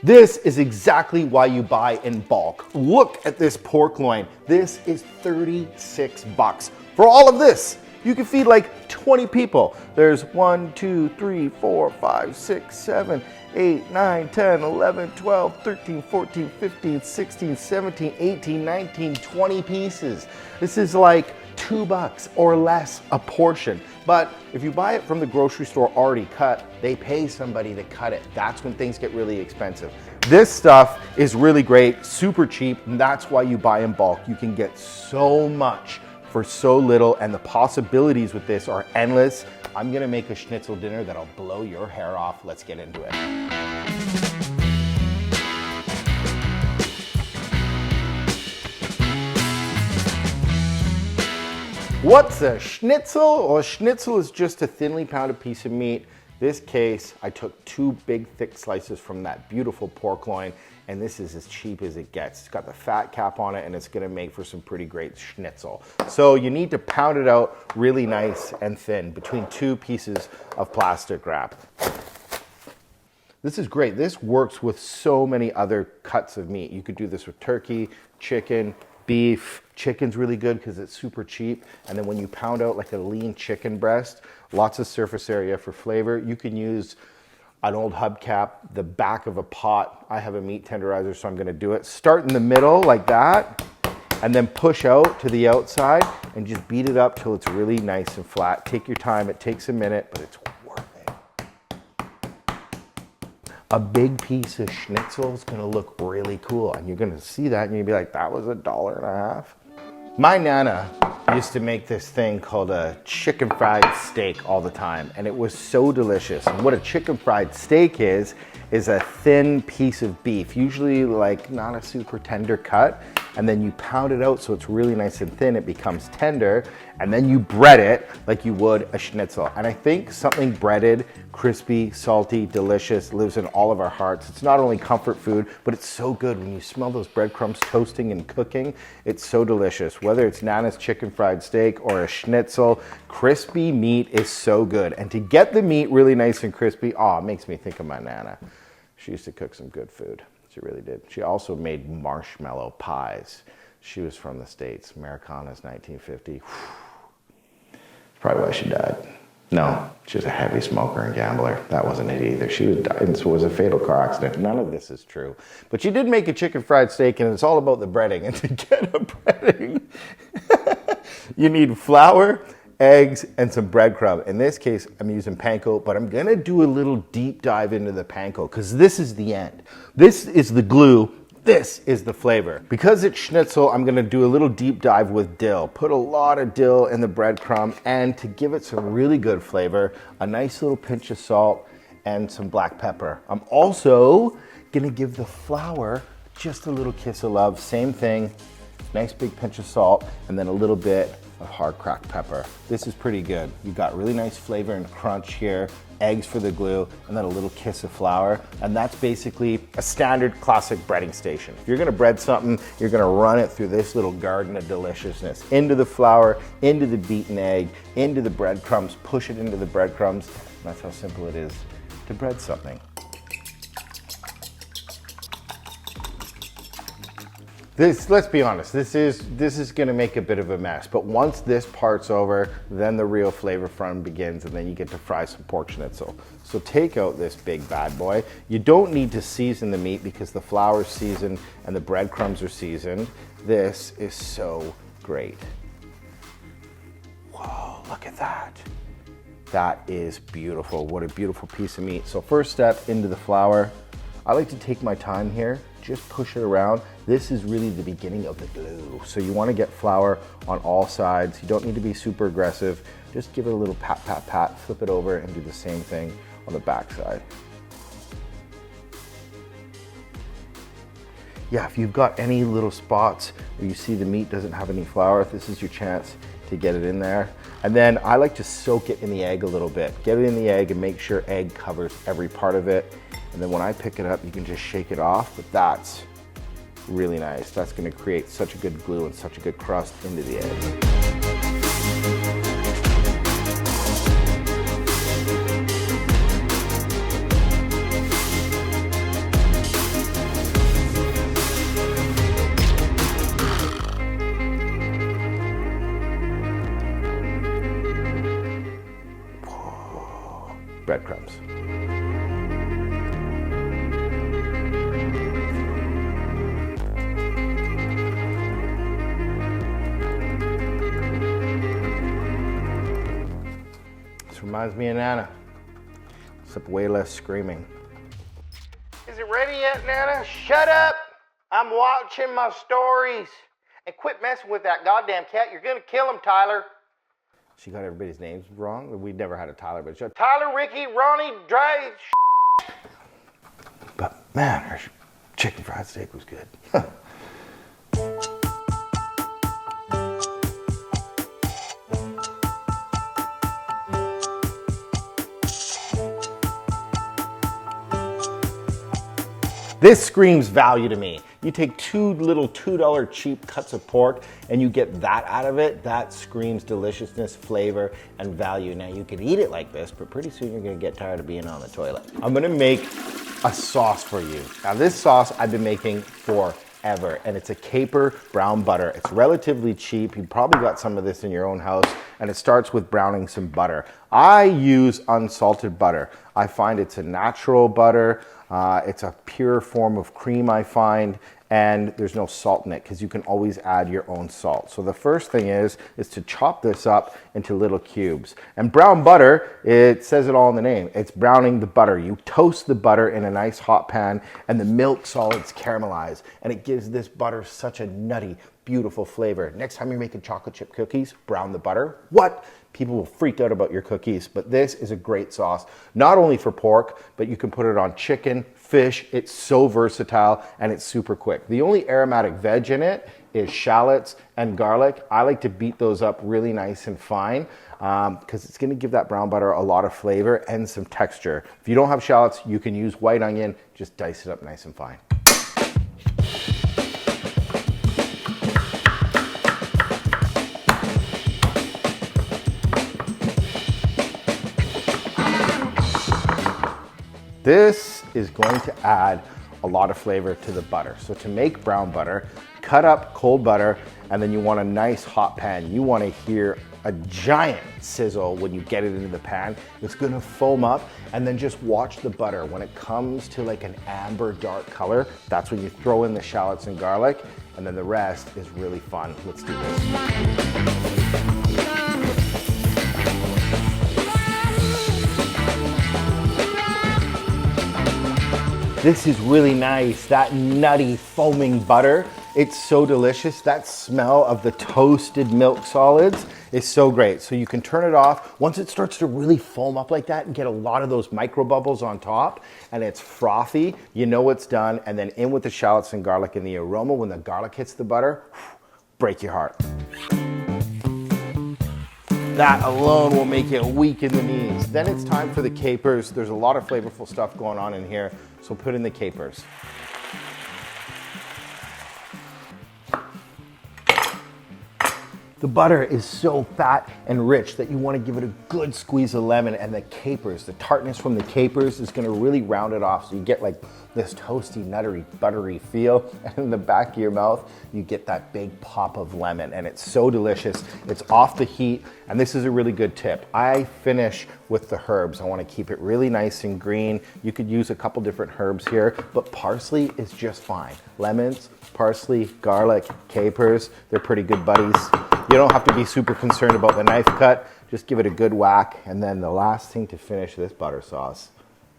This is exactly why you buy in bulk. Look at this pork loin. This is 36 bucks. For all of this, you can feed like 20 people. There's 1, 2, 3, 4, 5, 6, 7, 8, 9, 10, 11, 12, 13, 14, 15, 16, 17, 18, 19, 20 pieces. This is like $2 or less a portion. But if you buy it from the grocery store already cut, they pay somebody to cut it. That's when things get really expensive. This stuff is really great, super cheap, and that's why you buy in bulk. You can get so much for so little, and the possibilities with this are endless. I'm gonna make a schnitzel dinner that'll blow your hair off. Let's get into it. What's a schnitzel? Well, a schnitzel is just a thinly pounded piece of meat. This case, I took 2 big thick slices from that beautiful pork loin, and this is as cheap as it gets. It's got the fat cap on it, and it's gonna make for some pretty great schnitzel. So you need to pound it out really nice and thin between 2 pieces of plastic wrap. This is great. This works with so many other cuts of meat. You could do this with turkey, chicken, beef. Chicken's really good because it's super cheap. And then when you pound out like a lean chicken breast, lots of surface area for flavor. You can use an old hubcap, the back of a pot. I have a meat tenderizer, so I'm gonna do it. Start in the middle like that, and then push out to the outside and just beat it up till it's really nice and flat. Take your time, it takes a minute, but it's worth it. A big piece of schnitzel is gonna look really cool, and you're gonna see that and you'll be like, that was $1.50. My Nana used to make this thing called a chicken fried steak all the time, and it was so delicious. And what a chicken fried steak is a thin piece of beef, usually like not a super tender cut, and then you pound it out so it's really nice and thin, it becomes tender, and then you bread it like you would a schnitzel. And I think something breaded, crispy, salty, delicious lives in all of our hearts. It's not only comfort food, but it's so good when you smell those breadcrumbs toasting and cooking. It's so delicious. Whether it's Nana's chicken fried steak or a schnitzel, crispy meat is so good. And to get the meat really nice and crispy, it makes me think of my Nana. She used to cook some good food. She really did. She also made marshmallow pies. She was from the States. Americana's 1950. Probably why she died. No, she was a heavy smoker and gambler. That wasn't it either. She died, and it was a fatal car accident. None of this is true. But she did make a chicken fried steak, and it's all about the breading. And to get a breading, you need flour, eggs, and some breadcrumb. In this case, I'm using panko, but I'm gonna do a little deep dive into the panko because this is the end. This is the glue. This is the flavor. Because it's schnitzel, I'm gonna do a little deep dive with dill. Put a lot of dill in the breadcrumb, and to give it some really good flavor, a nice little pinch of salt and some black pepper. I'm also gonna give the flour just a little kiss of love. Same thing, nice big pinch of salt, and then a little bit of hard cracked pepper. This is pretty good. You've got really nice flavor and crunch here, eggs for the glue, and then a little kiss of flour. And that's basically a standard classic breading station. If you're gonna bread something, you're gonna run it through this little garden of deliciousness. Into the flour, into the beaten egg, into the breadcrumbs, push it into the breadcrumbs. And that's how simple it is to bread something. Let's be honest, this is gonna make a bit of a mess, but once this part's over, then the real flavor fun begins, and then you get to fry some pork schnitzel. So take out this big bad boy. You don't need to season the meat because the flour's seasoned and the breadcrumbs are seasoned. This is so great. Whoa, look at that. That is beautiful. What a beautiful piece of meat. So first step, into the flour. I like to take my time here, just push it around. This is really the beginning of the glue. So you wanna get flour on all sides. You don't need to be super aggressive. Just give it a little pat, pat, pat, flip it over and do the same thing on the back side. Yeah, if you've got any little spots where you see the meat doesn't have any flour, this is your chance to get it in there. And then I like to soak it in the egg a little bit. Get it in the egg and make sure egg covers every part of it. And then when I pick it up, you can just shake it off, but that's really nice. That's gonna create such a good glue and such a good crust into the egg. breadcrumbs. This reminds me of Nana, except way less screaming. Is it ready yet, Nana? Shut up! I'm watching my stories. And quit messing with that goddamn cat. You're gonna kill him, Tyler. She got everybody's names wrong. We never had a Tyler, but she had Tyler, Ricky, Ronnie, Dre. But man, her chicken fried steak was good. This screams value to me. You take two little $2 cheap cuts of pork and you get that out of it. That screams deliciousness, flavor, and value. Now you can eat it like this, but pretty soon you're gonna get tired of being on the toilet. I'm gonna make a sauce for you. Now this sauce I've been making forever, and it's a caper brown butter. It's relatively cheap. You probably got some of this in your own house, and it starts with browning some butter. I use unsalted butter. I find it's a natural butter. It's a pure form of cream, I find, and there's no salt in it because you can always add your own salt. So the first thing is to chop this up into little cubes. And brown butter, it says it all in the name. It's browning the butter. You toast the butter in a nice hot pan and the milk solids caramelize, and it gives this butter such a nutty, beautiful flavor. Next time you're making chocolate chip cookies, brown the butter. What? People will freak out about your cookies, but this is a great sauce, not only for pork, but you can put it on chicken, fish. It's so versatile and it's super quick. The only aromatic veg in it is shallots and garlic. I like to beat those up really nice and fine because it's gonna give that brown butter a lot of flavor and some texture. If you don't have shallots, you can use white onion, just dice it up nice and fine. This is going to add a lot of flavor to the butter. So to make brown butter, cut up cold butter, and then you want a nice hot pan. You want to hear a giant sizzle when you get it into the pan. It's gonna foam up, and then just watch the butter. When it comes to like an amber dark color, that's when you throw in the shallots and garlic, and then the rest is really fun. Let's do this. This is really nice, that nutty foaming butter. It's so delicious. That smell of the toasted milk solids is so great. So you can turn it off. Once it starts to really foam up like that and get a lot of those micro bubbles on top and it's frothy, you know it's done. And then in with the shallots and garlic, and the aroma when the garlic hits the butter, break your heart. That alone will make you weak in the knees. Then it's time for the capers. There's a lot of flavorful stuff going on in here, so put in the capers. The butter is so fat and rich that you want to give it a good squeeze of lemon, and the capers, the tartness from the capers is going to really round it off, so you get like this toasty, nuttery, buttery feel, and in the back of your mouth you get that big pop of lemon, and it's so delicious. It's off the heat, and this is a really good tip. I finish with the herbs. I want to keep it really nice and green. You could use a couple different herbs here, but parsley is just fine. Lemons, parsley, garlic, capers, they're pretty good buddies. You don't have to be super concerned about the knife cut. Just give it a good whack. And then the last thing to finish this butter sauce,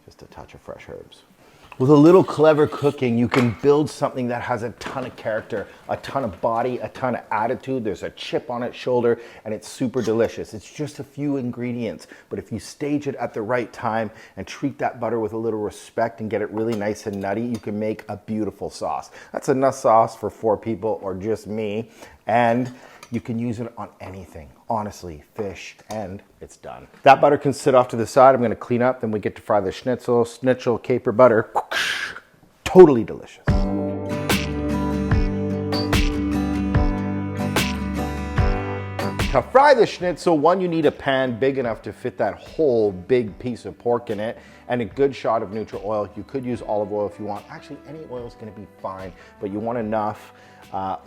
just a touch of fresh herbs. With a little clever cooking, you can build something that has a ton of character, a ton of body, a ton of attitude. There's a chip on its shoulder, and it's super delicious. It's just a few ingredients, but if you stage it at the right time and treat that butter with a little respect and get it really nice and nutty, you can make a beautiful sauce. That's enough sauce for 4 people or just me, and you can use it on anything, honestly, fish, and it's done. That butter can sit off to the side. I'm gonna clean up, then we get to fry the schnitzel caper butter. Totally delicious. To fry the schnitzel, one, you need a pan big enough to fit that whole big piece of pork in it, and a good shot of neutral oil. You could use olive oil if you want. Actually, any oil is gonna be fine, but you want enough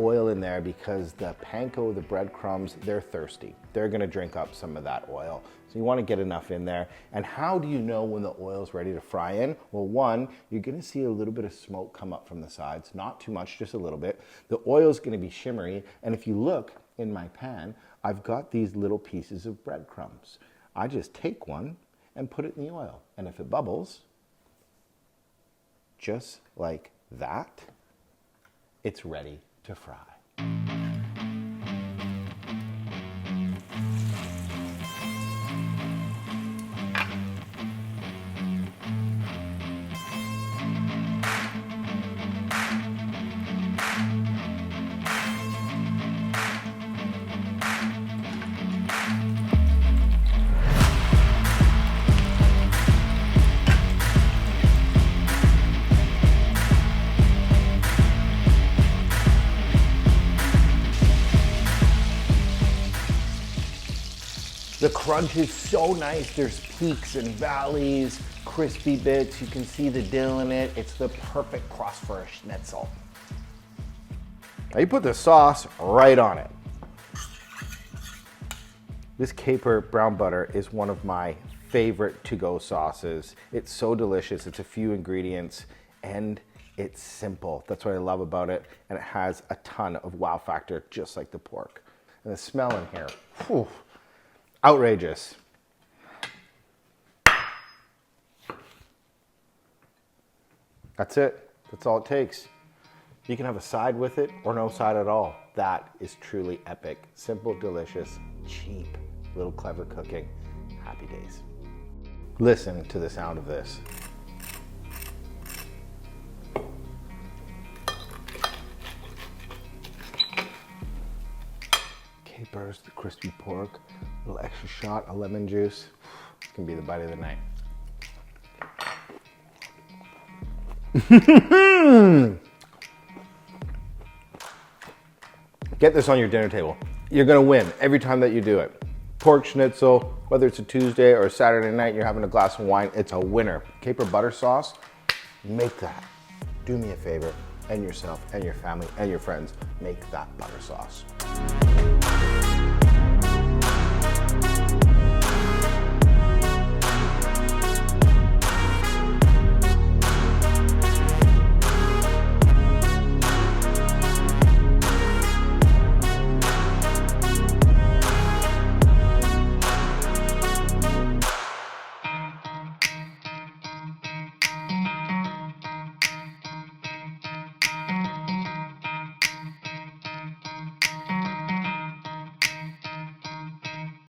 oil in there because the panko, the breadcrumbs, they're thirsty. They're gonna drink up some of that oil. So you want to get enough in there. And how do you know when the oil's ready to fry in? Well, one, you're going to see a little bit of smoke come up from the sides. Not too much, just a little bit. The oil's going to be shimmery. And if you look in my pan, I've got these little pieces of breadcrumbs. I just take one and put it in the oil. And if it bubbles, just like that, it's ready to fry. The crunch is so nice. There's peaks and valleys, crispy bits. You can see the dill in it. It's the perfect crust for a schnitzel. Now you put the sauce right on it. This caper brown butter is one of my favorite to-go sauces. It's so delicious. It's a few ingredients and it's simple. That's what I love about it. And it has a ton of wow factor, just like the pork. And the smell in here, whew. Outrageous. That's it. That's all it takes. You can have a side with it or no side at all. That is truly epic. Simple, delicious, cheap, little clever cooking. Happy days. Listen to the sound of this. Capers, the crispy pork, a little extra shot of lemon juice. It's gonna be the bite of the night. Get this on your dinner table. You're gonna win every time that you do it. Pork schnitzel, whether it's a Tuesday or a Saturday night, you're having a glass of wine, it's a winner. Caper butter sauce, make that. Do me a favor, and yourself, and your family, and your friends, make that butter sauce.